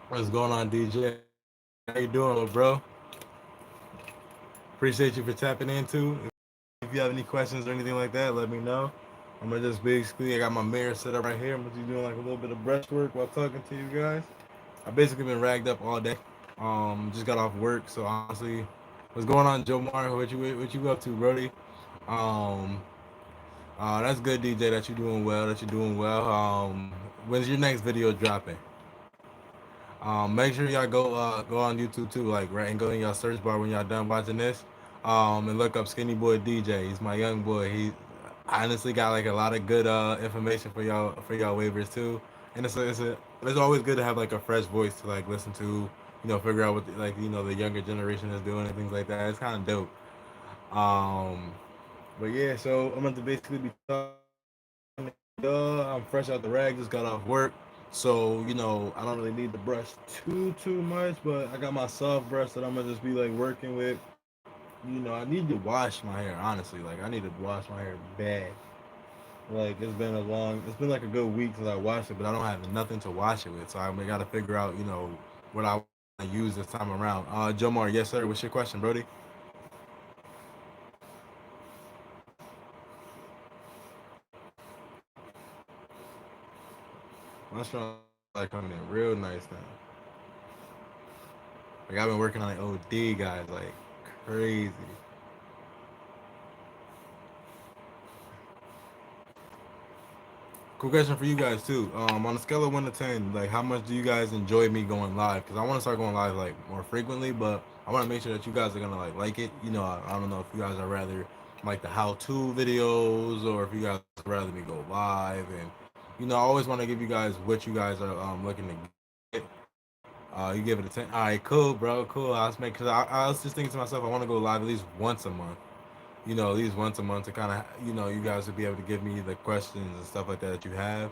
What's going on, DJ? How you doing, little bro? Appreciate you for tapping in too. If you have any questions or anything like that, let me know. I'm gonna just basically, I got my mirror set up right here. I'm gonna be doing like a little bit of brushwork while talking to you guys. I basically been ragged up all day. Just got off work, so honestly, what's going on, Joe Mar? What you up to, Brody? Um, that's good, DJ. That you're doing well. That you're doing well. When's your next video dropping? Make sure y'all go on YouTube too, like right, and go in y'all search bar when y'all done watching this. And look up Skinny Boy DJ. He's my young boy. He honestly got like a lot of good information for y'all waivers too. And it's always good to have like a fresh voice to like listen to, figure out what like the younger generation is doing and things like that. It's kind of dope. Um, but yeah, so I'm going to basically be talking to y'all. I'm fresh out the rag, just got off work. So, I don't really need to brush too much, but I got my soft brush that I'm gonna just be like working with. I need to wash my hair, honestly. Like I need to wash my hair bad. Like it's been like a good week since I washed it, but I don't have nothing to wash it with. So I gotta figure out, what I want to use this time around. Jomar, yes sir. What's your question, Brody? My strong like coming in real nice now. Like I've been working on like OD guys, like crazy. Cool question for you guys too. On a scale of 1 to 10, like how much do you guys enjoy me going live? Because I want to start going live like more frequently, but I want to make sure that you guys are gonna like it. I don't know if you guys are rather like the how-to videos or if you guys rather me go live. And I always want to give you guys what you guys are looking to get. You give it a 10. All right, cool, bro, cool. I was just thinking to myself, I want to go live at least once a month. At least once a month to kind of, you guys would be able to give me the questions and stuff like that you have.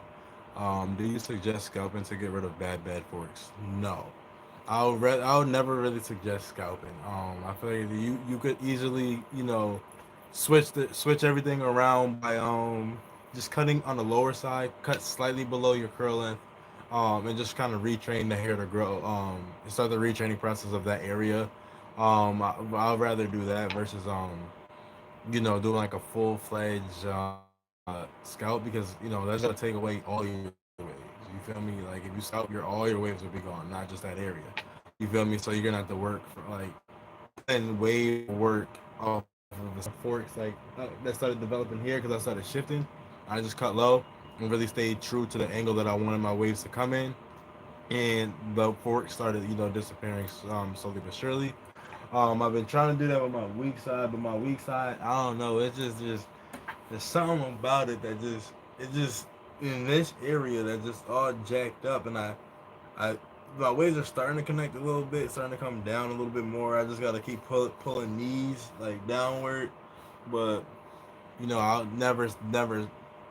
Do you suggest scalping to get rid of bad forks? No. I'll never really suggest scalping. I feel like you could easily, switch everything around by just cutting on the lower side, cut slightly below your curl length, and just kind of retrain the hair to grow. Start the retraining process of that area. I'd rather do that versus doing like a full fledged scout because that's gonna take away all your waves. You feel me? Like if you scout, all your waves will be gone, not just that area. You feel me? So you're gonna have to work for like and wave work off of the forks that started developing here because I started shifting. I just cut low and really stayed true to the angle that I wanted my waves to come in, and the fork started disappearing slowly but surely. I've been trying to do that with my weak side, but my weak side, I don't know. It's just there's something about it that just in this area that just all jacked up, and I my waves are starting to connect a little bit, starting to come down a little bit more. I just gotta keep pulling knees like downward, but I'll never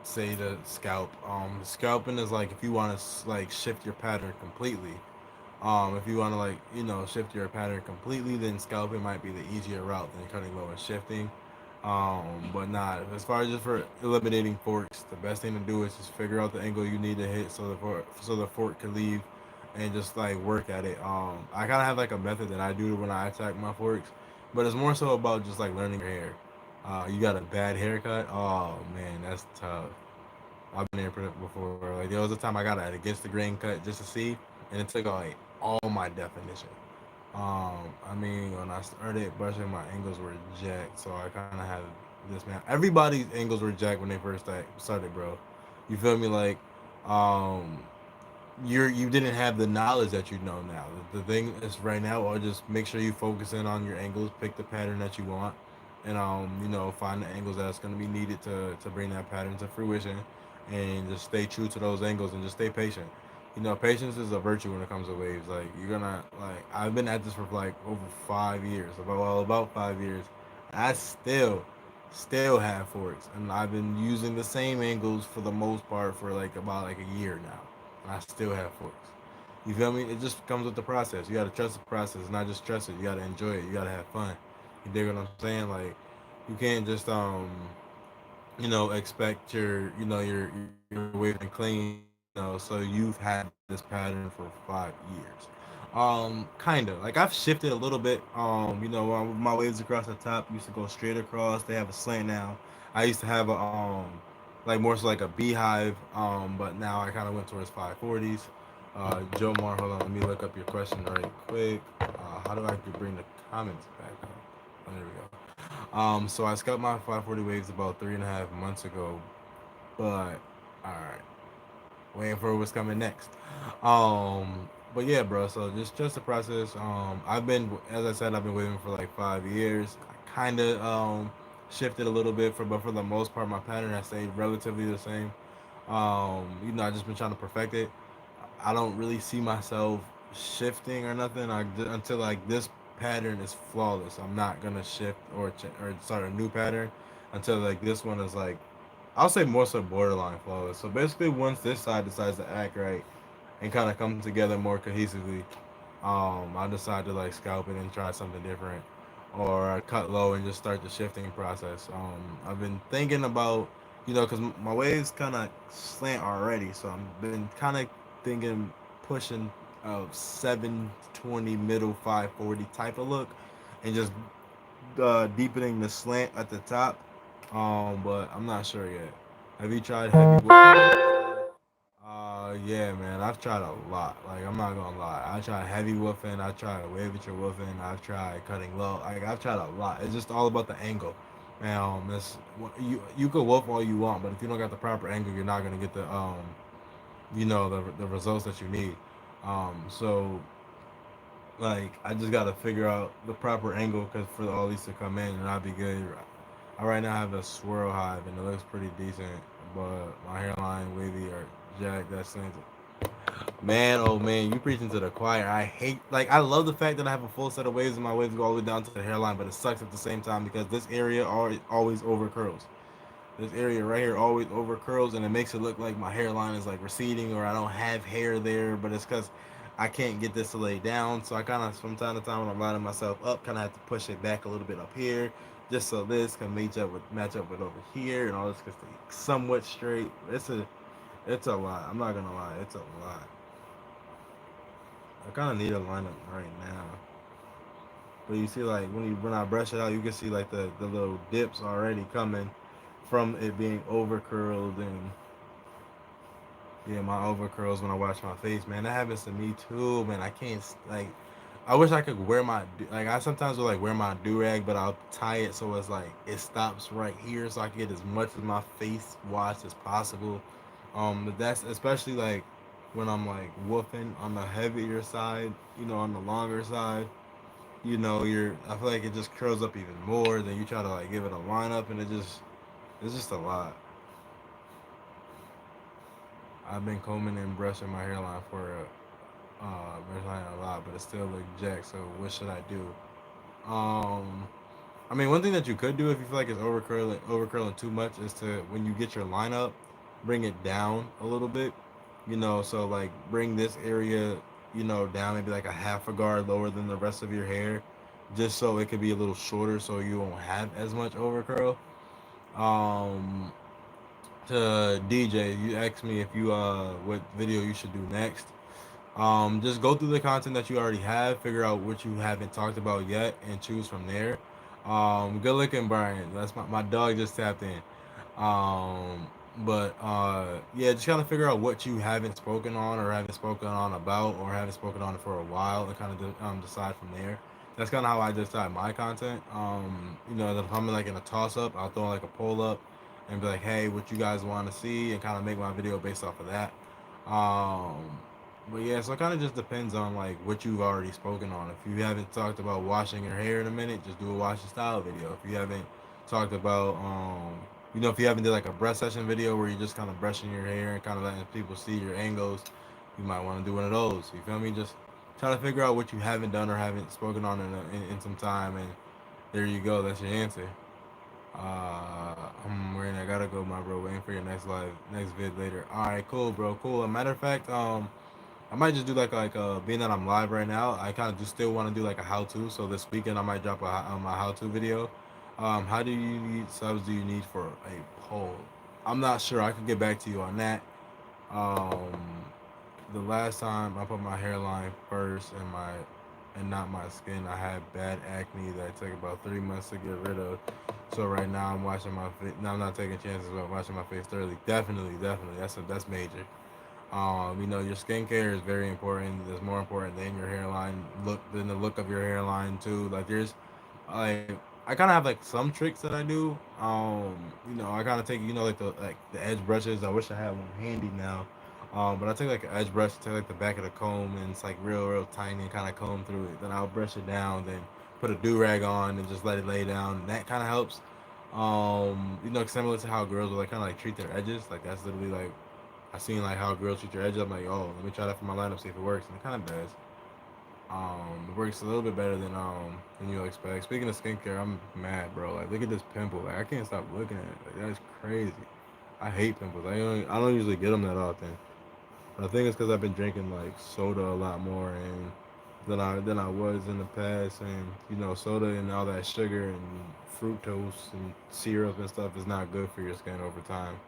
say to scalp. Scalping is like if you want to like shift your pattern completely. If you want to like shift your pattern completely, then scalping might be the easier route than cutting low and shifting. But not as far as just for eliminating forks. The best thing to do is just figure out the angle you need to hit so the fork can leave, and just like work at it. I kind of have like a method that I do when I attack my forks, but it's more so about just like learning your hair. You got a bad haircut. Oh man, that's tough. I've been there before. Like there was a time I got an against the grain cut just to see, and it took like all my definition. I mean, when I started brushing, my angles were jacked, so I kind of had this man. Everybody's angles were jacked when they first started, bro. You feel me? Like, um, you didn't have the knowledge that you know now. The thing is right now, or just make sure you focus in on your angles, pick the pattern that you want, and find the angles that's going to be needed to bring that pattern to fruition, and just stay true to those angles and just stay patient. Patience is a virtue when it comes to waves. Like you're gonna like I've been at this for like over 5 years, about 5 years. I still have forks, and I've been using the same angles for the most part for like about like a year now. I still have forks. You feel me? It just comes with the process. You gotta trust the process, not just trust it. You gotta enjoy it. You gotta have fun. You dig what I'm saying? Like, you can't just expect your wave and clean. So you've had this pattern for 5 years. Kinda. Like I've shifted a little bit. My waves across the top used to go straight across. They have a slant now. I used to have a like more so like a beehive. But now I kind of went towards 540s. Joe Mar, hold on, let me look up your question right quick. How do I bring the comments back up? Oh, there we go. So I scalped my 540 waves about 3.5 months ago. But all right, waiting for what's coming next. But yeah, bro. So just the process. I've been, as I said, I've been waving for like 5 years. I kind of shifted a little bit but for the most part, my pattern has stayed relatively the same. I just been trying to perfect it. I don't really see myself shifting or nothing until like this pattern is flawless. I'm not gonna shift or start a new pattern until like this one is like, I'll say more so borderline flawless. So basically, once this side decides to act right and kind of come together more cohesively, I decide to like scalp it and try something different, or I cut low and just start the shifting process. I've been thinking about, because my waves kind of slant already, so I've been kind of thinking pushing 720 middle 540 type of look, and just deepening the slant at the top. But I'm not sure yet. Have you tried heavy? Yeah, man, I've tried a lot. Like, I'm not gonna lie. I tried heavy woofing. I tried wave at your woofing. I've tried cutting low. Like, I've tried a lot. It's just all about the angle. And this you could woof all you want, but if you don't got the proper angle, you're not gonna get the results that you need. So like, I just gotta figure out the proper angle because for all these to come in, and I'll be good. I right now have a swirl hive, and it looks pretty decent, but my hairline wavy or jack that sends it. Man, oh man, you preaching to the choir. I hate, like, I love the fact that I have a full set of waves and my waves go all the way down to the hairline, but it sucks at the same time because this area always over curls. This area right here always over curls, and it makes it look like my hairline is like receding or I don't have hair there, but it's because I can't get this to lay down. So I kind of, from time to time, when I'm lining myself up, kind of have to push it back a little bit up here, just so this can match up with over here, and all this can stay somewhat straight. It's a lot. I'm not gonna lie, it's a lot. I kind of need a lineup right now. But you see, like when I brush it out, you can see like the little dips already coming from it being over curled. And yeah, my over curls when I wash my face, man. That happens to me too, man. I can't like. I wish I could wear like, I sometimes will like wear my do rag, but I'll tie it so it's like it stops right here, so I can get as much of my face washed as possible. But that's especially like when I'm like woofing on the heavier side, on the longer side. I feel like it just curls up even more. Then you try to like give it a lineup, and it's just a lot. I've been combing and brushing my hairline for hairline a lot, but it still look jacked. So what should I do? Um, I mean, one thing that you could do if you feel like it's over curling too much is to, when you get your lineup, bring it down a little bit. So like bring this area, down maybe like a half a guard lower than the rest of your hair, just so it could be a little shorter, so you won't have as much over curl. Um, to DJ, you asked me if you what video you should do next. Just go through the content that you already have, figure out what you haven't talked about yet, and choose from there. Good looking, Brian. That's my dog just tapped in. But yeah, just kind of figure out what you haven't spoken on or haven't spoken on about or haven't spoken on for a while, and kind of decide from there. That's kind of how I decide my content. If I'm like in a toss up, I'll throw like a poll up and be like, hey, what you guys want to see, and kind of make my video based off of that. Um, but yeah, so it kind of just depends on like what you've already spoken on. If you haven't talked about washing your hair in a minute, just do a washing style video. If you haven't talked about if you haven't did like a brush session video where you're just kind of brushing your hair and kind of letting people see your angles, you might want to do one of those. You feel me? Just try to figure out what you haven't done or haven't spoken on in some time, and there you go. That's your answer. I'm worried. I gotta go, my bro. Waiting for your next vid later. All right, cool, bro. Cool. A matter of fact, I might just do being that I'm live right now. I kind of just still want to do like a how to. So this weekend I might drop my how to video. How do you need subs? Do you need for a poll? I'm not sure. I can get back to you on that. Um, the last time I put my hairline first and not my skin, I had bad acne that took about 3 months to get rid of. So right now I'm washing my face. Now I'm not taking chances, but I'm washing my face thoroughly. Definitely, that's major. Your skincare is very important. It's more important than your hairline than the look of your hairline too. Like like I kind of have like some tricks that I do. I kind of take the edge brushes. I wish I had one handy now. But I take like an edge brush, take like the back of the comb, and it's like real tiny, and kind of comb through it. Then I'll brush it down, then put a do rag on, and just let it lay down. And that kind of helps. Similar to how girls will like kind of like treat their edges. Like that's literally like I seen like how girls treat their edges. I'm like, oh, let me try that for my lineup, see if it works, and it kind of does. It works a little bit better than you expect. Speaking of skincare, I'm mad, bro. Like, look at this pimple. Like, I can't stop looking at it. Like, that's crazy. I hate pimples. I don't usually get them that often. But I think it's because I've been drinking like soda a lot more and than I was in the past. And soda and all that sugar and fructose and syrup and stuff is not good for your skin over time.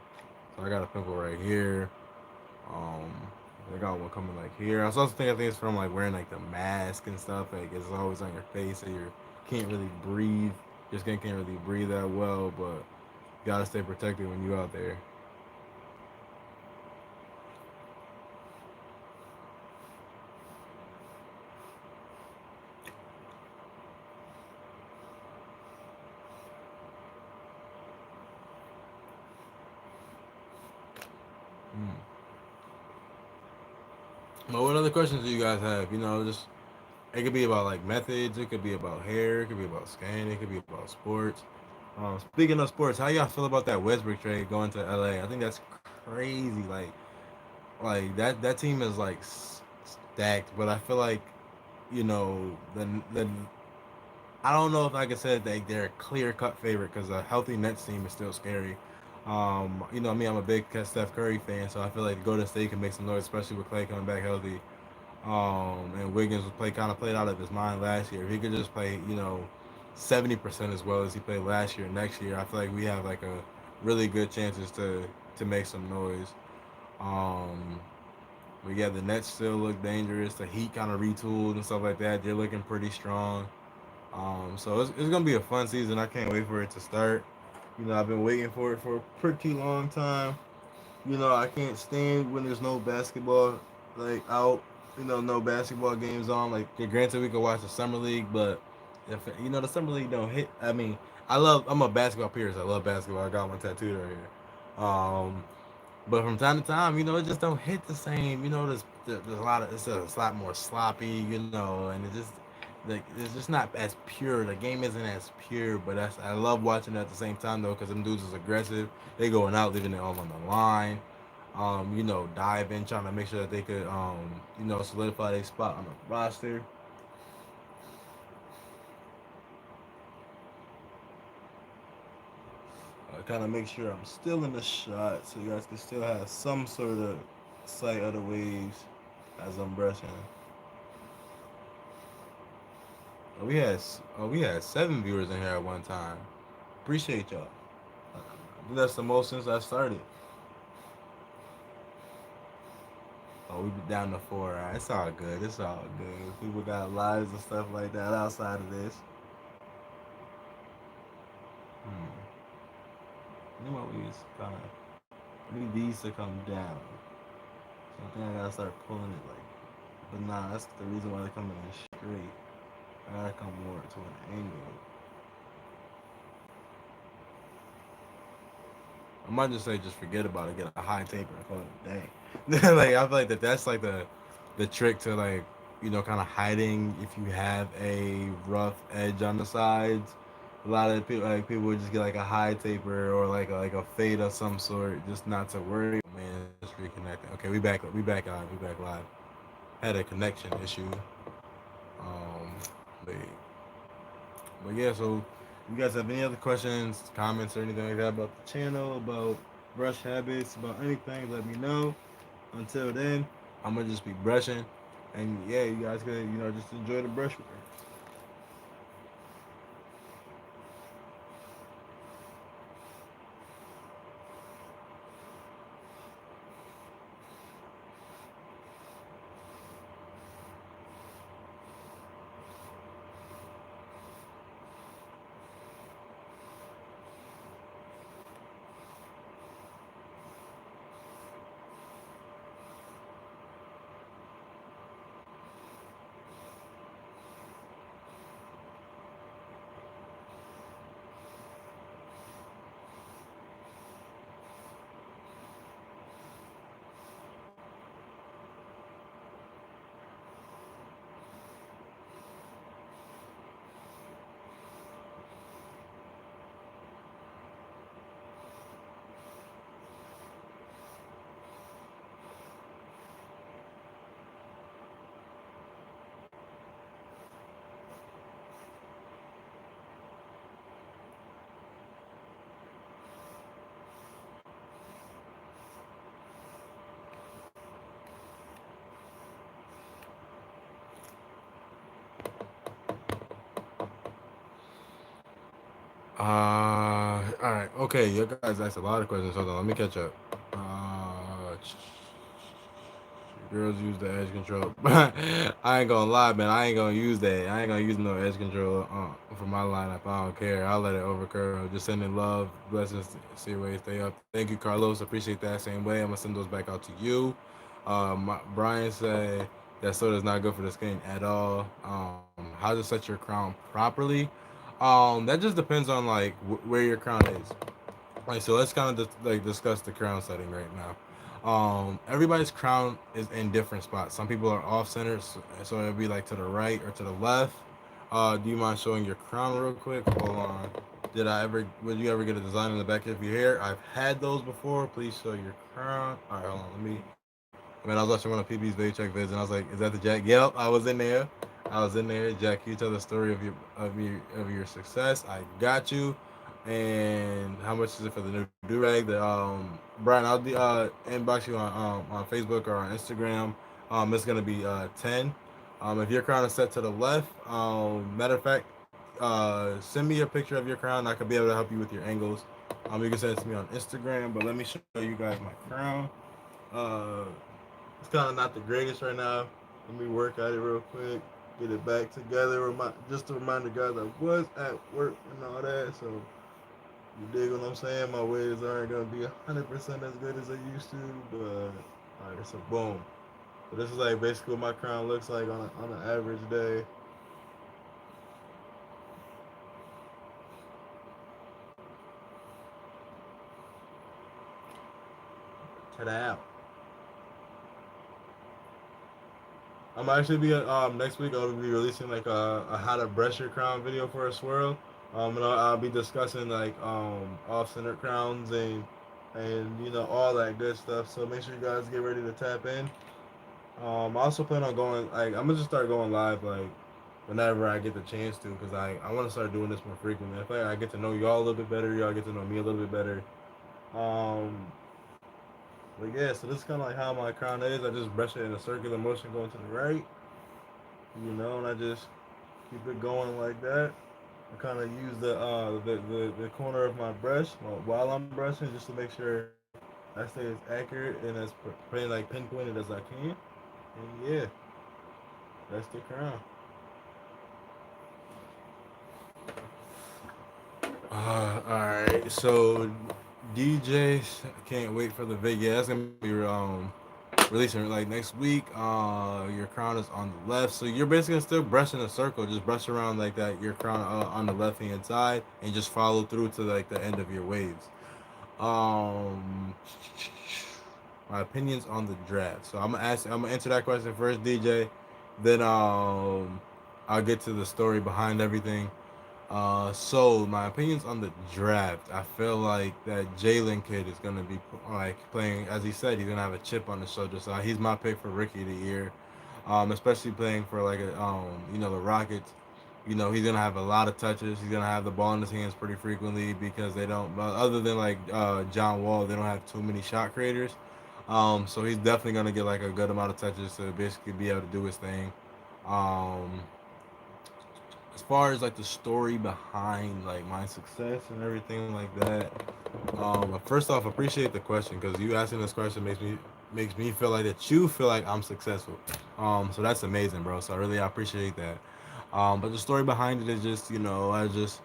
So I got a pimple right here. Um, I got one coming like here. I think it's from like wearing like the mask and stuff. Like it's always on your face, so you can't really breathe. Your skin can't really breathe that well, but you gotta stay protected when you're out there. Mm. But what other questions do you guys have? Just it could be about like methods. It could be about hair. It could be about skin. It could be about sports. Speaking of sports, how y'all feel about that Westbrook trade going to LA? I think that's crazy. Like that team is like stacked, but I feel like the I don't know if I could say that they're a clear cut favorite because a healthy Nets team is still scary. Me, I'm a big Steph Curry fan, so I feel like Golden State can make some noise, especially with Clay coming back healthy. And Wiggins was played out of his mind last year. If he could just play, 70% as well as he played last year, next year, I feel like we have like a really good chances to make some noise. Um, but yeah, the Nets still look dangerous. The Heat kind of retooled and stuff like that. They're looking pretty strong. So it's gonna be a fun season. I can't wait for it to start. I've been waiting for it for a pretty long time. I can't stand when there's no basketball like out. No basketball games on. Like, yeah, granted, we could watch the summer league, but if the summer league don't hit, I mean, I'm a basketball purist. I love basketball. I got one tattooed right here. But from time to time, it just don't hit the same. There's a lot of it's a lot more sloppy, and it's just not as pure. The game isn't as pure, but I love watching it at the same time though, because them dudes is aggressive. They going out, leaving it all on the line. Diving, trying to make sure that they could, solidify their spot on the roster. Kind of make sure I'm still in the shot, so you guys can still have some sort of sight of the waves as I'm brushing. We had 7 viewers in here at one time. Appreciate y'all. That's the most since I started. Oh, we be down to 4. Right? It's all good. It's all good. People got lives and stuff like that outside of this. You know what we just kind of need these to come down. So I think I gotta start pulling it like. But nah, that's the reason why they're coming in straight. I gotta come more to an angle. I might just say just forget about it, get a high taper and call it a day. Like I feel like that's like the trick to like kind of hiding if you have a rough edge on the sides. A lot of people would just get like a high taper or like a fade of some sort, just not to worry. Man, it's reconnecting. Okay, we back. We back live. We back live. Had a connection issue. Um, but, but yeah, so you guys have any other questions, comments, or anything like that about the channel, about brush habits, about anything, let me know. Until then, I'm gonna just be brushing, and yeah, you guys could just enjoy the brush work. All right. Okay, you guys asked a lot of questions. Hold on, let me catch up. Girls use the edge control. I ain't gonna lie, man. I ain't gonna use that. I ain't gonna use no edge control for my lineup. I don't care. I'll let it overcurl. Just sending love, blessings. See where you stay up. Thank you, Carlos. Appreciate that. Same way. I'm gonna send those back out to you. Brian said that soda is not good for the skin at all. How to set your crown properly? That just depends on like where your crown is. Right, so let's kind of like discuss the crown setting right now. Everybody's crown is in different spots. Some people are off center, so it'll be like to the right or to the left. Do you mind showing your crown real quick? Hold on. Would you ever get a design in the back of your hair? I've had those before. Please show your crown. All right, hold on. I mean, I was watching one of PB's video check vids, and I was like, "Is that the Jack?" Yep, I was in there. I was in there. Jack, you tell the story of your success. I got you. And how much is it for the new do rag? Brian, I'll inbox you on Facebook or on Instagram. It's gonna be 10. If your crown is set to the left, matter of fact, send me a picture of your crown. I could be able to help you with your angles. You can send it to me on Instagram. But let me show you guys my crown. Uh, it's kind of not the greatest right now. Let me work at it real quick. Get it back together. Just to remind the guys I was at work and all that. So you dig what I'm saying? My waves aren't gonna be 100% as good as they used to, but alright. So boom. So this is like basically what my crown looks like on an average day. Check that out. I'm actually be next week. I'll be releasing like a how to brush your crown video for a swirl. And I'll be discussing like off center crowns and all that good stuff. So make sure you guys get ready to tap in. I also plan on going like I'm gonna just start going live like whenever I get the chance to because I want to start doing this more frequently. I feel like I get to know y'all a little bit better. Y'all get to know me a little bit better. Um, but yeah, so this is kind of like how my crown is. I just brush it in a circular motion going to the right, and I just keep it going like that. I kind of use the corner of my brush while I'm brushing just to make sure I stay as accurate and as like pinpointed as I can. And yeah, that's the crown. All right. So DJs, I can't wait for the video. That's gonna be releasing like next week. Your crown is on the left, so you're basically still brushing a circle. Just brush around like that. Your crown on the left hand side, and just follow through to like the end of your waves. Um, my opinions on the draft. So I'm gonna ask. I'm gonna answer that question first, DJ. Then I'll get to the story behind everything. So my opinions on the draft. I feel like that Jalen kid is gonna be like playing, as he said, he's gonna have a chip on his shoulder. So he's my pick for rookie of the year. Especially playing for like the Rockets. He's gonna have a lot of touches. He's gonna have the ball in his hands pretty frequently because they don't. Other than like John Wall, they don't have too many shot creators. So he's definitely gonna get like a good amount of touches to basically be able to do his thing. Um, as far as like the story behind like my success and everything like that. First off, appreciate the question because you asking this question makes me feel like that you feel like I'm successful. So that's amazing, bro. So I appreciate that. But the story behind it is just I just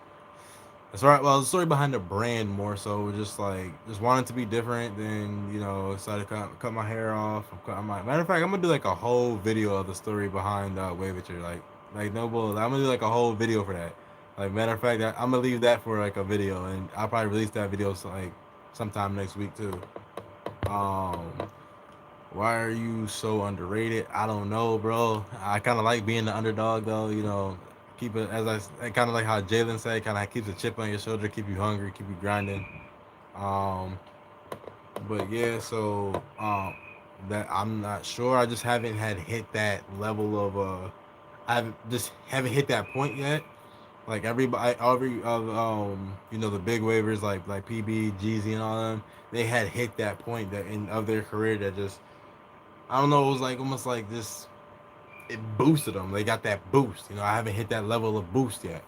that's right. Well, the story behind the brand more so just like just wanting to be different. Then decided to cut my hair off. Matter of fact, I'm gonna do like a whole video of the story behind Wavature. Like no bull. I'm gonna do like a whole video for that. Like matter of fact, I'm gonna leave that for like a video, and I'll probably release that video like sometime next week too. Um, why are you so underrated? I don't know, bro. I kind of like being the underdog though. Keep it as I kind of like how Jalen said, kind of keeps a chip on your shoulder, keep you hungry, keep you grinding. Um, but yeah, so that I'm not sure. I just haven't had hit that level of I haven't hit that point yet. Like every of the big waivers like PB, Jeezy, and all them, they had hit that point that in of their career that just I don't know. It was like almost like this. It boosted them. They got that boost. I haven't hit that level of boost yet.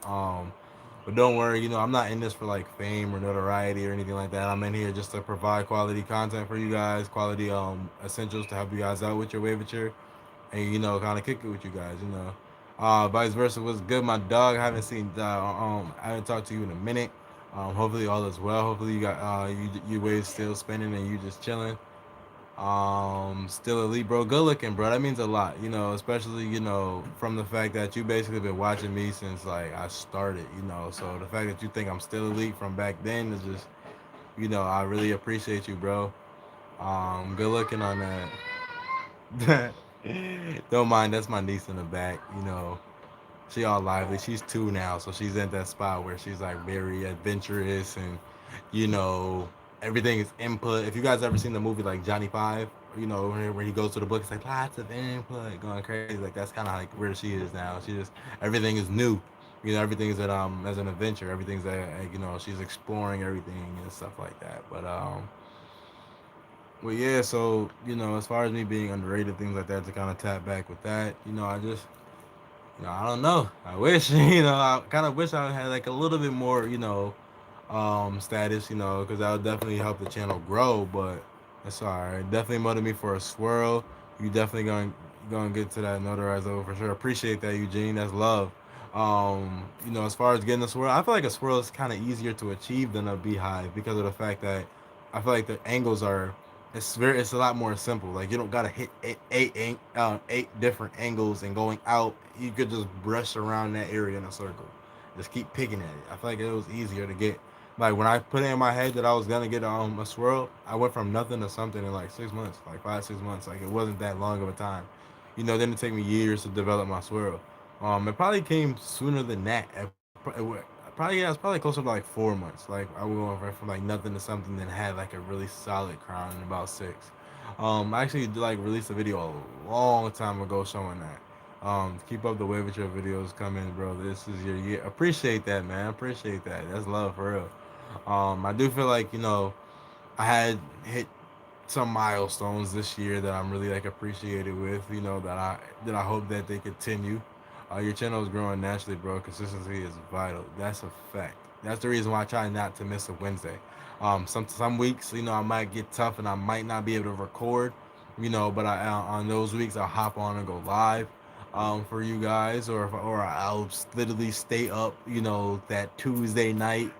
But don't worry, I'm not in this for like fame or notoriety or anything like that. I'm in here just to provide quality content for you guys, quality essentials to help you guys out with your waivature, and kind of kick it with you guys. Vice versa was good. My dog, I haven't seen, I haven't talked to you in a minute. Hopefully all is well. Hopefully you got you waves still spinning and you just chilling. Still elite, bro. Good looking, bro. That means a lot, especially, from the fact that you basically been watching me since like I started, So the fact that you think I'm still elite from back then is just, I really appreciate you, bro. Good looking on that. Don't mind, that's my niece in the back, she all lively. She's 2 now, so she's in that spot where she's like very adventurous and you know everything is input. If you guys ever seen the movie like Johnny Five, where he goes to the book, it's like lots of input, going crazy. Like that's kind of like where she is now. She just everything is new. Everything is as an adventure. Everything's she's exploring everything and stuff like that. But yeah, so as far as me being underrated, things like that, to kind of tap back with that, I just I don't know. I wish, I kind of wish I had like a little bit more, status, because that would definitely help the channel grow. But it's alright. Definitely motive me for a swirl. You definitely going to get to that notarized level for sure. Appreciate that, Eugene. That's love. As far as getting a swirl, I feel like a swirl is kind of easier to achieve than a beehive because of the fact that I feel like the angles are it's a lot more simple. Like you don't gotta hit eight different angles and going out. You could just brush around that area in a circle. Just keep picking at it. I feel like it was easier to get. Like when I put it in my head that I was gonna get a swirl, I went from nothing to something in like 6 months, like 5 6 months. Like it wasn't that long of a time. Didn't take me years to develop my swirl. It probably came sooner than that. Probably yeah, it's probably closer to like 4 months. Like I went from like nothing to something that had like a really solid crown in about 6. I actually did, like released a video a long time ago showing that. Keep up the way with your videos coming, bro. This is your year. Appreciate that, man. Appreciate that. That's love for real. I do feel like I had hit some milestones this year that I'm really like appreciated with. That I hope that they continue. Your channel is growing naturally, bro. Consistency is vital. That's a fact. That's the reason why I try not to miss a Wednesday. Some weeks, I might get tough and I might not be able to record, but on those weeks I'll hop on and go live, for you guys, or I'll literally stay up, that Tuesday night,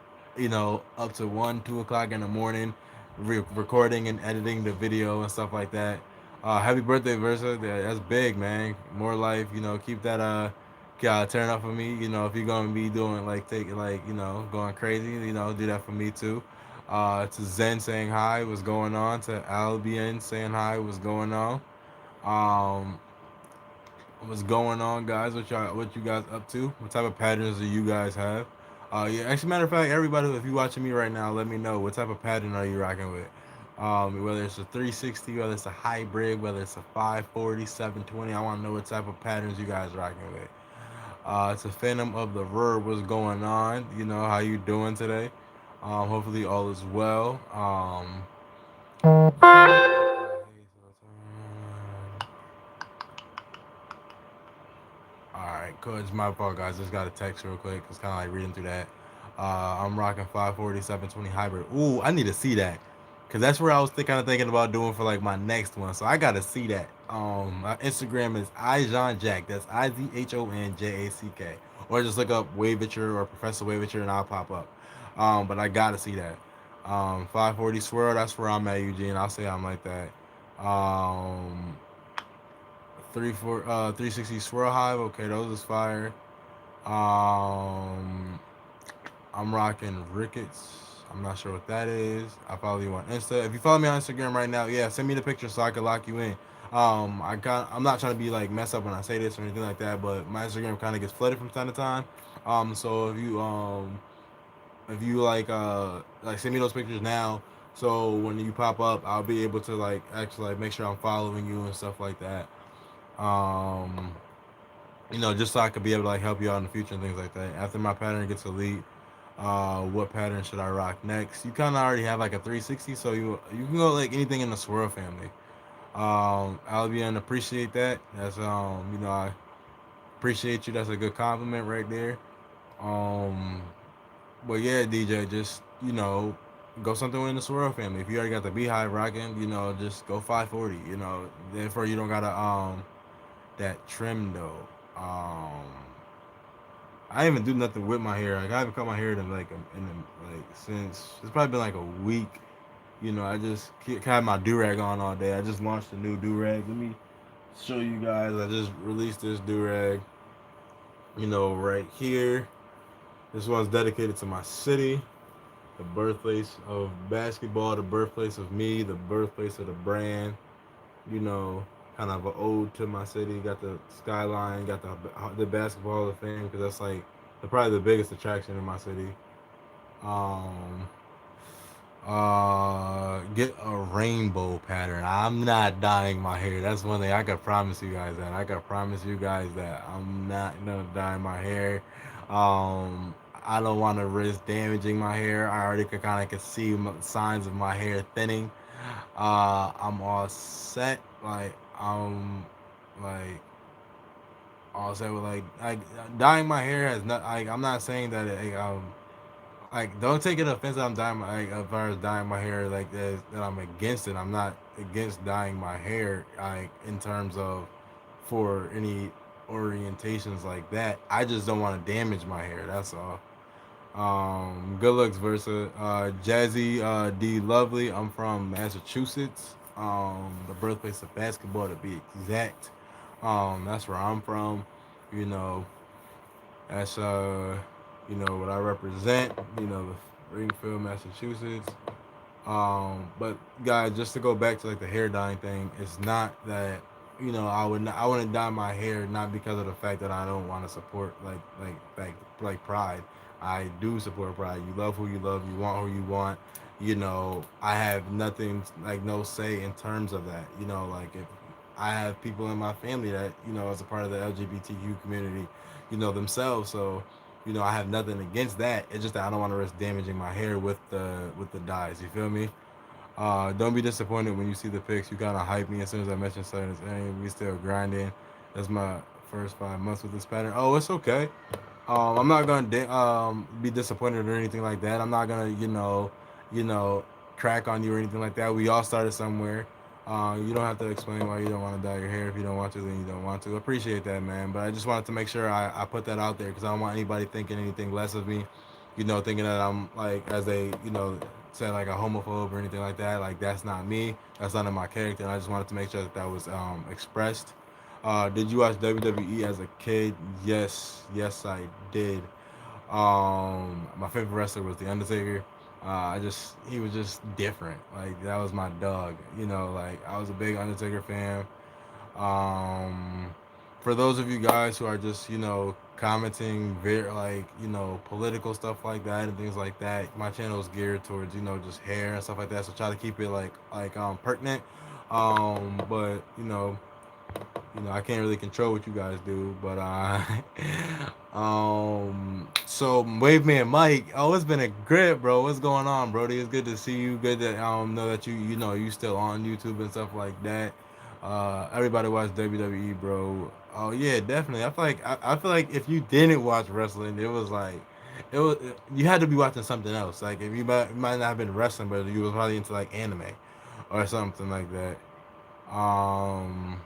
up to 1 2 o'clock in the morning, recording and editing the video and stuff like that. Happy birthday, Versa. That's big, man. More life, keep that turn up for me. If you're gonna be doing like taking like, going crazy, do that for me too. To Zen saying hi, what's going on? To Albion saying hi, what's going on? Um, what's going on, guys? What you guys up to? What type of patterns do you guys have? Yeah, actually, matter of fact, everybody, if you watching me right now, let me know what type of pattern are you rocking with. Whether it's a 360, whether it's a hybrid, whether it's a 540, 720. I want to know what type of patterns you guys rocking with. It's a Phantom of the Verb. What's going on? How you doing today? Hopefully all is well. All right, cool. It's my fault, guys. Just got a text real quick. It's kind of like reading through that. I'm rocking 54720 hybrid. Ooh, I need to see that, cause that's where I was kind of thinking about doing for like my next one. So I gotta see that. My Instagram is iJohnJack. That's IZHONJACK. Or just look up Wavature or Professor Wavature and I'll pop up. But I gotta see that. 540 swirl. That's where I'm at, Eugene. I'll say I'm like that. Um, 360 swirl hive. Okay, those is fire. Um, I'm rocking Ricketts. I'm not sure what that is. I follow you on Insta. If you follow me on Instagram right now, yeah, send me the picture so I can lock you in. I'm not trying to be like mess up when I say this or anything like that, but my Instagram kind of gets flooded from time to time. So if you like send me those pictures now, so when you pop up, I'll be able to like actually like make sure I'm following you and stuff like that. Um, just so I could be able to like help you out in the future and things like that. After my pattern gets elite, what pattern should I rock next? You kind of already have like a 360, so you can go like anything in the swirl family. Albion, appreciate that. That's I appreciate you. That's a good compliment right there. Um, but yeah, DJ, just go something within the Swirl family. If you already got the Beehive rocking, just go 540. Therefore you don't gotta that trim though. I didn't even do nothing with my hair. Like I haven't cut my hair in since it's probably been like a week. I just had my do rag on all day. I just launched a new do rag. Let me show you guys. I just released this do rag. Right here. This one's dedicated to my city, the birthplace of basketball, the birthplace of me, the birthplace of the brand. You know, kind of an ode to my city. Got the skyline, got the basketball Hall of Fame because that's like probably the biggest attraction in my city. Um, get a rainbow pattern. I'm not dyeing my hair. That's one thing I can promise you guys that. I can promise you guys that I'm not gonna dye my hair. I don't want to risk damaging my hair. I already kind of can see signs of my hair thinning. I'm all set. Like all set with like dyeing my hair has not. I'm not saying that don't take it offensive. I'm dyeing my as far as dyeing my hair that I'm against it. I'm not against dyeing my hair in terms of for any orientations like that. I just don't want to damage my hair. That's all. Good looks versus Jazzy D Lovely. I'm from Massachusetts. The birthplace of basketball to be exact. That's where I'm from. You know, that's what I represent. Springfield, Massachusetts. But guys, just to go back to like the hair dyeing thing, it's not that I wouldn't dye my hair not because of the fact that I don't want to support like Pride. I do support Pride. You love who you love. You want who you want. I have nothing like no say in terms of that. Like if I have people in my family that as a part of the LGBTQ community, themselves. So I have nothing against that. It's just that I don't want to risk damaging my hair with the dyes. You feel me? Don't be disappointed when you see the pics. You kind of hype me as soon as I mentioned Southern Area. We still grinding. That's my first 5 months with this pattern. Oh, it's okay. I'm not gonna be disappointed or anything like that. I'm not gonna you know, crack on you or anything like that. We all started somewhere. You don't have to explain why you don't want to dye your hair. If you don't want to, then you don't want to. Appreciate that, man. But I just wanted to make sure I put that out there because I don't want anybody thinking anything less of me. Thinking that I'm like as they say like a homophobe or anything like that. Like that's not me. That's not in my character. And I just wanted to make sure that that was expressed. Did you watch WWE as a kid? Yes, I did. My favorite wrestler was The Undertaker. He was just different. Like that was my dog. Like I was a big Undertaker fan. Um, for those of you guys who are just commenting very political stuff like that and things like that, my channel is geared towards just hair and stuff like that. So try to keep it pertinent. But I can't really control what you guys do, but so Waveman Mike, oh, it's been a grip, bro. What's going on, Brody? It's good to see you. Good to know that you still on YouTube and stuff like that. Everybody watch WWE, bro. Oh yeah, definitely. I feel like if you didn't watch wrestling, it was you had to be watching something else. Like if you might not have been wrestling, but you was probably into like anime or something like that. Um.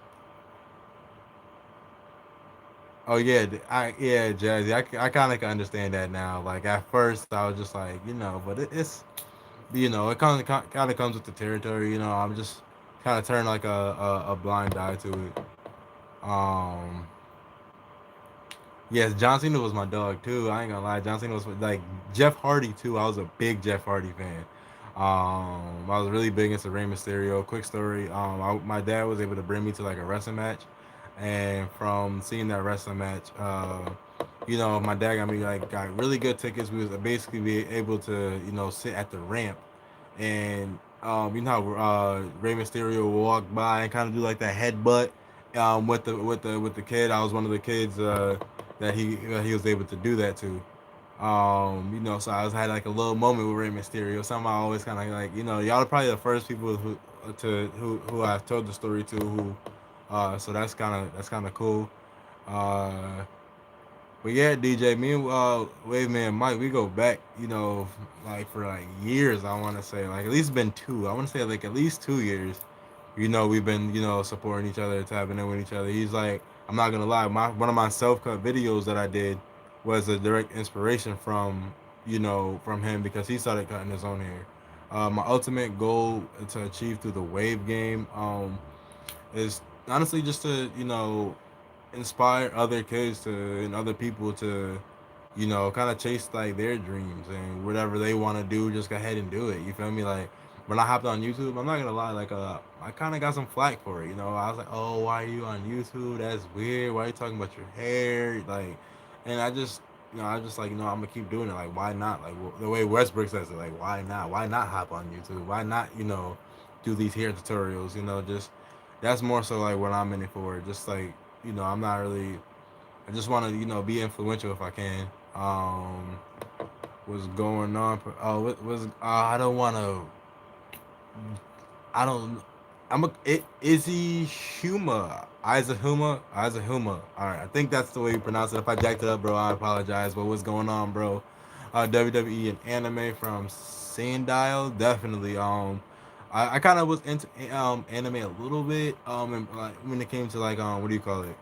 Oh yeah, Jazzy. I kind of can understand that now. Like at first, I was just like, but it's it kind of comes with the territory. I'm just kind of turn like a blind eye to it. Um, yes, John Cena was my dog too. I ain't gonna lie, John Cena was like Jeff Hardy too. I was a big Jeff Hardy fan. I was really big into Rey Mysterio. Quick story. My dad was able to bring me to like a wrestling match, and from seeing that wrestling match, my dad got really good tickets. We was basically be able to sit at the ramp, and you know how Rey Mysterio will walk by and kind of do like that headbutt with the kid. I was one of the kids that he was able to do that to. So I was had like a little moment with Rey Mysterio. Something I always kind of like, y'all are probably the first people who I've told the story to. So that's kind of cool. Uh, But yeah, DJ, me and Wave Man Mike, we go back, like for like years. I want to say like at least been two. I want to say like at least 2 years. We've been supporting each other, tapping in with each other. He's like, I'm not gonna lie, my one of my self cut videos that I did was a direct inspiration from him because he started cutting his own hair. My ultimate goal to achieve through the Wave game is honestly just to inspire other kids to and other people to kind of chase like their dreams and whatever they want to do, just go ahead and do it. You feel me? Like when I hopped on YouTube, I'm not gonna lie, like I kind of got some flack for it. I was like, oh, why are you on YouTube? That's weird. Why are you talking about your hair? Like, and I just like I'm gonna keep doing it. Like, why not? Like the way Westbrook says it, like why not? Why not hop on YouTube? Why not do these hair tutorials? Just that's more so like what I'm in it for. Just like I'm not really. I just want to be influential if I can. What's going on? Oh, what was I don't want to. I don't. Izzy Huma. Isa Huma. All right, I think that's the way you pronounce it. If I jacked it up, bro, I apologize. But what's going on, bro? WWE and anime from Sandile, definitely. I kind of was into anime a little bit. And, like when it came to like what do you call it?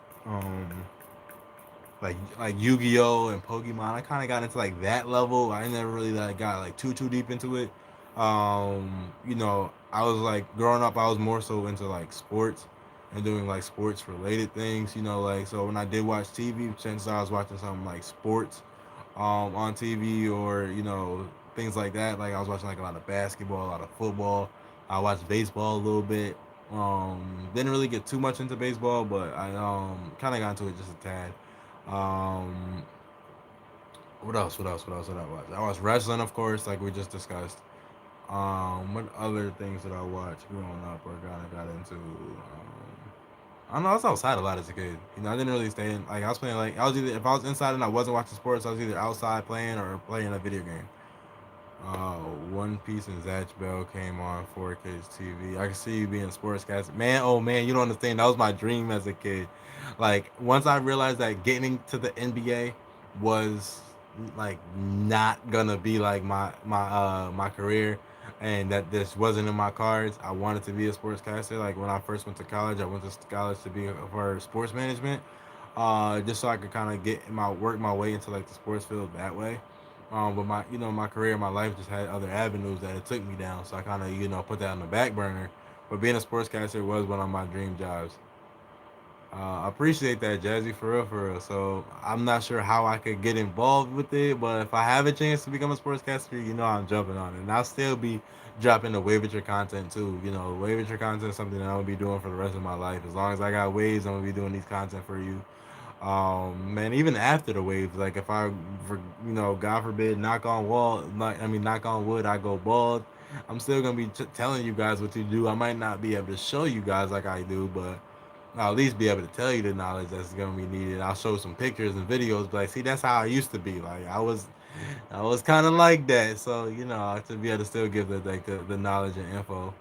Like Yu-Gi-Oh and Pokemon. I kind of got into like that level. I never really like got like too deep into it. I was like growing up. I was more so into like sports and doing like sports related things. Like so when I did watch TV, chances I was watching something like sports on TV or things like that. Like I was watching like a lot of basketball, a lot of football. I watched baseball a little bit. Didn't really get too much into baseball, but I kind of got into it just a tad. Um, what else? What did I watch? I watched wrestling, of course, like we just discussed. What other things did I watch growing up or kind of got into? I don't know. I was outside a lot as a kid. I didn't really stay in. Like I was playing. Like I was either if I was inside and I wasn't watching sports, I was either outside playing or playing a video game. Uh, One Piece and Zatch Bell came on 4K's TV. I can see you being a sportscaster. Man, oh man, you don't understand. That was my dream as a kid. Like once I realized that getting to the NBA was like not gonna be like my career and that this wasn't in my cards. I wanted to be a sportscaster. Like when I first went to college, I went to college to be for sports management. Just so I could kind of work my way into like the sports field that way. But my career, my life just had other avenues that it took me down. So I kind of put that on the back burner. But being a sportscaster was one of my dream jobs. I appreciate that, Jazzy, for real, for real. So I'm not sure how I could get involved with it, but if I have a chance to become a sportscaster, I'm jumping on it, and I'll still be dropping the Wavager content too. Wavager content is something that I'm gonna be doing for the rest of my life. As long as I got waves, I'm gonna be doing these content for you. Man, even after the waves, like if I, God forbid, knock on wood, I go bald. I'm still gonna be telling you guys what to do. I might not be able to show you guys like I do, but I'll at least be able to tell you the knowledge that's gonna be needed. I'll show some pictures and videos, but like, see, that's how I used to be. Like I was kind of like that. So to be able to still give the knowledge and info.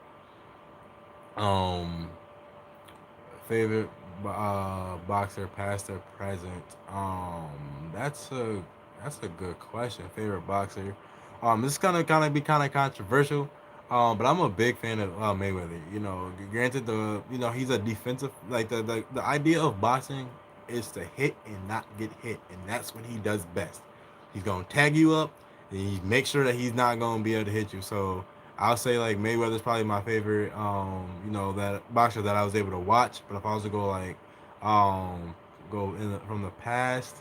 Um, Favorite boxer, past or present? That's a good question. Favorite boxer. This is gonna be kind of controversial. But I'm a big fan of Mayweather. Granted he's a defensive like the idea of boxing is to hit and not get hit, and that's what he does best. He's gonna tag you up, and he make sure that he's not gonna be able to hit you. So I'll say like Mayweather's probably my favorite, that boxer that I was able to watch. But if I was to go like, go from the past,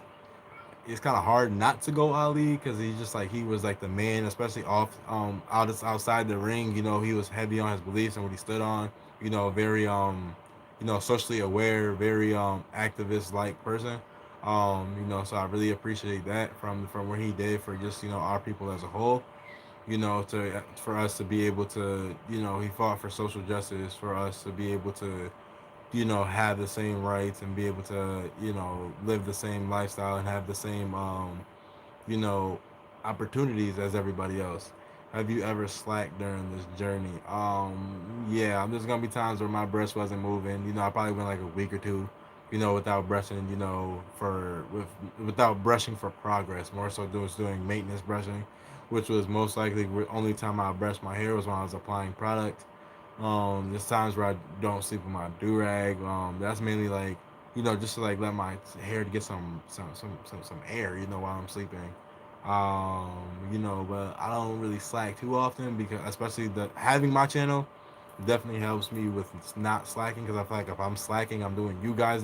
it's kind of hard not to go Ali because he's just like he was like the man, especially outside the ring. He was heavy on his beliefs and what he stood on. Very socially aware, very activist like person. So I really appreciate that from what he did for just our people as a whole. To for us to be able to he fought for social justice for us to be able to have the same rights and be able to live the same lifestyle and have the same you know opportunities as everybody else. Have you ever slacked during this journey? Yeah, there's gonna be times where my breast wasn't moving. I probably went like a week or two without brushing, without brushing for progress. More so, doing maintenance brushing, which was most likely the only time I brushed my hair was when I was applying product. There's times where I don't sleep with my do rag. That's mainly like, just to like let my hair get some air, while I'm sleeping. But I don't really slack too often because especially the having my channel definitely helps me with not slacking because I feel like if I'm slacking, I'm doing you guys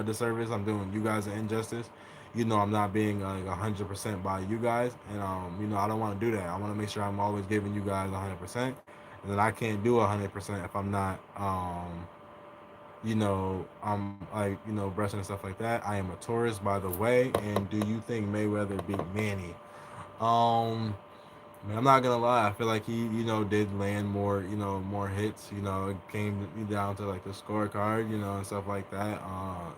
disservice. I'm doing you guys an injustice. I'm not being like 100% by you guys, and I don't want to do that. I want to make sure I'm always giving you guys 100%, and then I can't do 100% if I'm not I'm like, brushing and stuff like that. I am a tourist, by the way. And do you think Mayweather beat Manny? Um, Man, I'm not gonna lie. I feel like he, did land more, more hits. It came down to like the scorecard, and stuff like that.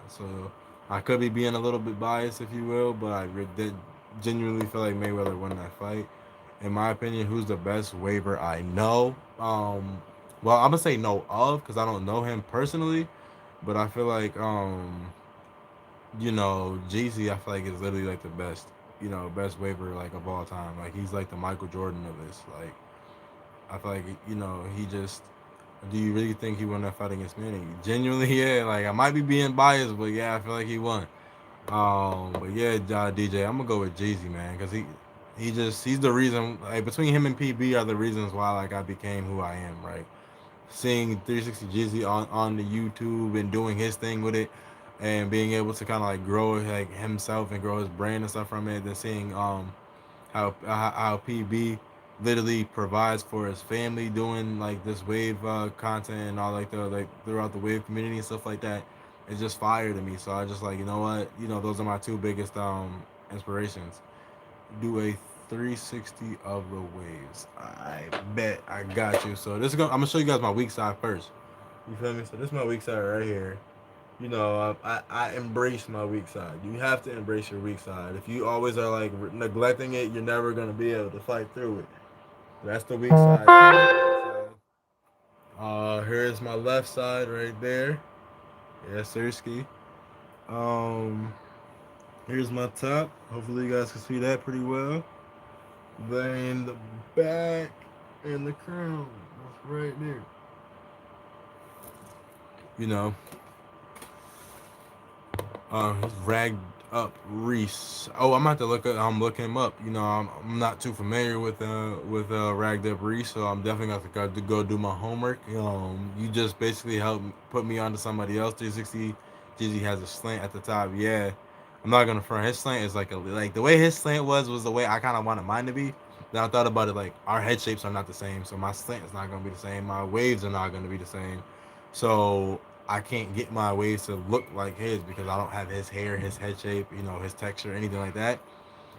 So I could be being a little bit biased, if you will, but did genuinely feel like Mayweather won that fight. In my opinion, who's the best waiver I know? Well, I'm gonna say know of because I don't know him personally, but I feel like Jeezy, I feel like is literally like the best, best waiver like of all time. Like he's like the Michael Jordan of this. Like I feel like he just. Do you really think he won that fight against Manny? Genuinely, yeah. Like I might be being biased, but yeah, I feel like he won. But yeah, DJ, I'm gonna go with Jeezy, man, because he's the reason. Like between him and PB are the reasons why like I became who I am. Right, seeing 360 Jeezy on the YouTube and doing his thing with it, and being able to kind of like grow like himself and grow his brand and stuff from it. Then seeing how PB literally provides for his family doing like this wave content and all like the like throughout the wave community and stuff like that. It's just fire to me. So I just like what those are my two biggest inspirations. Do a 360 of the waves. I bet I got you. So I'm gonna show you guys my weak side first. You feel me? So this is my weak side right here. I embrace my weak side. You have to embrace your weak side. If you always are like neglecting it, you're never gonna be able to fight through it. That's the weak side. Here's my left side right there. Yes, sir, ski. Um, Here's my top. Hopefully, you guys can see that pretty well. Then the back and the crown. That's right there. You know, he's ragged up Reese. Oh, I'm about to look. I'm looking him up. I'm not too familiar with ragged up Reese, so I'm definitely gonna have to go do my homework. You just basically helped put me onto somebody else. 360. Gigi has a slant at the top. Yeah, I'm not gonna front. His slant is like the way his slant was the way I kind of wanted mine to be. Then I thought about it like our head shapes are not the same, so my slant is not gonna be the same. My waves are not gonna be the same. So I can't get my waves to look like his because I don't have his hair, his head shape, his texture, anything like that.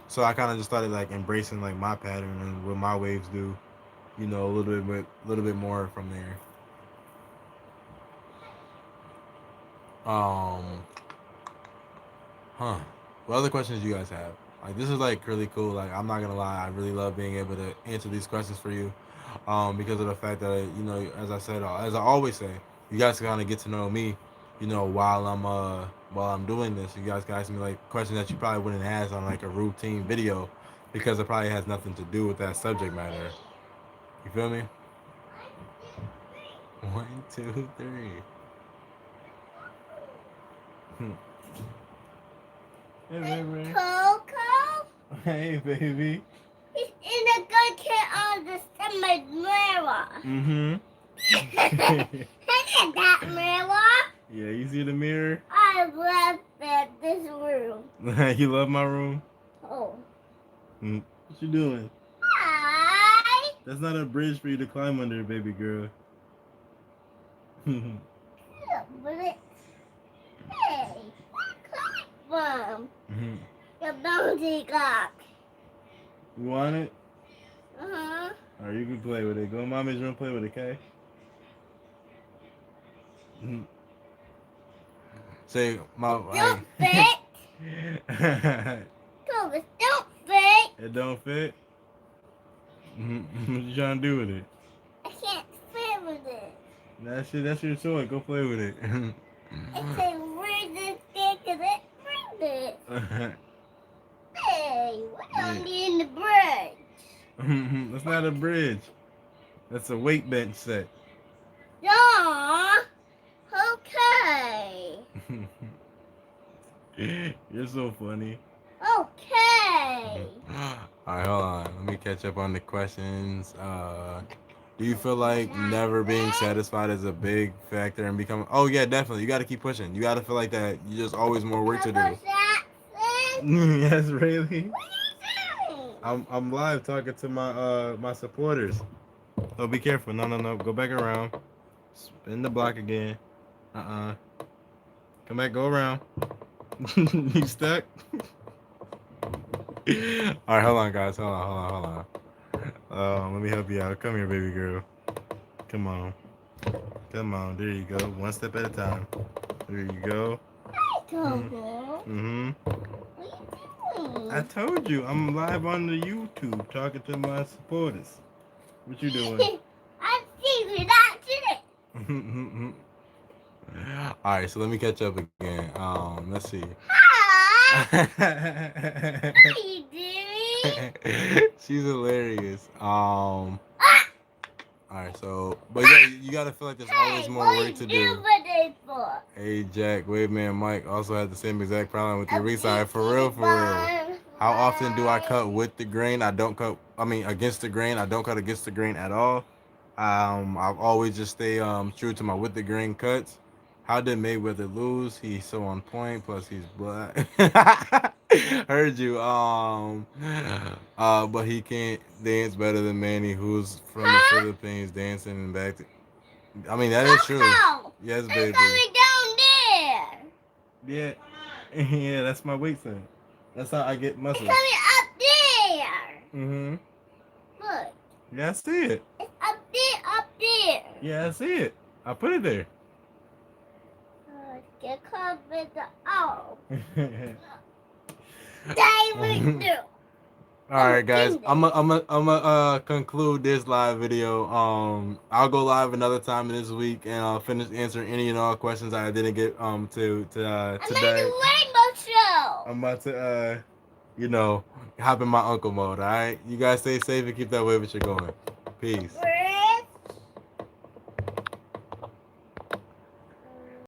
So I kind of just started like embracing like my pattern and what my waves do, a little bit more from there. Um, huh. What other questions do you guys have? Like this is like really cool. Like I'm not gonna lie, I really love being able to answer these questions for you, because of the fact that as I said, as I always say, you guys kind of get to know me, while I'm doing this. You guys can ask me like questions that you probably wouldn't ask on like a routine video, because it probably has nothing to do with that subject matter. You feel me? One, two, three. Hmm. Hey, baby. Coco. Hey, baby. He's in a good kid on the stomach mirror. Mm-hmm. Look at that mirror. Yeah, you see the mirror? I love this room. You love my room? Oh. What you doing? Hi. That's not a bridge for you to climb under, baby girl. But it, hey, climb. Mm-hmm. The bouncy clock. You want it? Uh-huh. Alright, you can play with it. Go in mommy's room, play with it, okay? Mm-hmm. Say, Mom. Don't fit. Clovis, don't fit. It don't fit? What you trying to do with it? I can't fit with it. That's your toy. Go play with it. It's a ring Hey, what Yeah. are we in the bridge? That's not a bridge. That's a weight bench set. Yeah. Okay. You're so funny. Okay. All right, hold on. Let me catch up on the questions. Do you feel like never being satisfied is a big factor in becoming? Oh yeah, definitely. You got to keep pushing. You got to feel like that. You just always more work to do. Papa Jackson? Yes, really. What are you doing? I'm live talking to my supporters. Oh, be careful. No, no, no. Go back around. Spin the block again. Come back. Go around. You stuck? All right, hold on, guys. Hold on. Let me help you out. Come here, baby girl. Come on. Come on. There you go. One step at a time. There you go. Hi, Mm-hmm. Coco. Mm-hmm. What are you I doing? told you, I'm live on the YouTube talking to my supporters. What you doing? I'm secret, that's it. All right, so let me catch up again. Let's see. Hi. What are you doing? She's hilarious. Ah! All right, so but yeah, you gotta feel like there's always Hey, more what are work you to doing do. today for? Hey Jack, Waveman Mike also had the same exact problem with your I'm reside. For real, eating for real. bun. How often do I cut Hi. with the grain? I don't cut. I mean, against the grain. I don't cut against the grain at all. I've always just stay true to my with the grain cuts. How did Mayweather lose? He's so on point. Plus, he's black. Heard you. But he can't dance better than Manny, who's from the Huh? Philippines, dancing and back. I mean, that is true. Coco, Yes, it's baby. coming down there. Yeah, yeah, that's my weight thing. That's how I get It's muscles. coming up there. Mm-hmm. Look, Yeah, I see it. it's up there, up there. Yeah, I see it. I put it there. Get covered up. All David, do. right, guys. Thing I'm conclude this live video. I'll go live another time this week and I'll finish answering any and all questions I didn't get to I made today. a rainbow show. I'm about to you know hop in my uncle mode. All right, you guys stay safe and keep that way what you're going. Peace.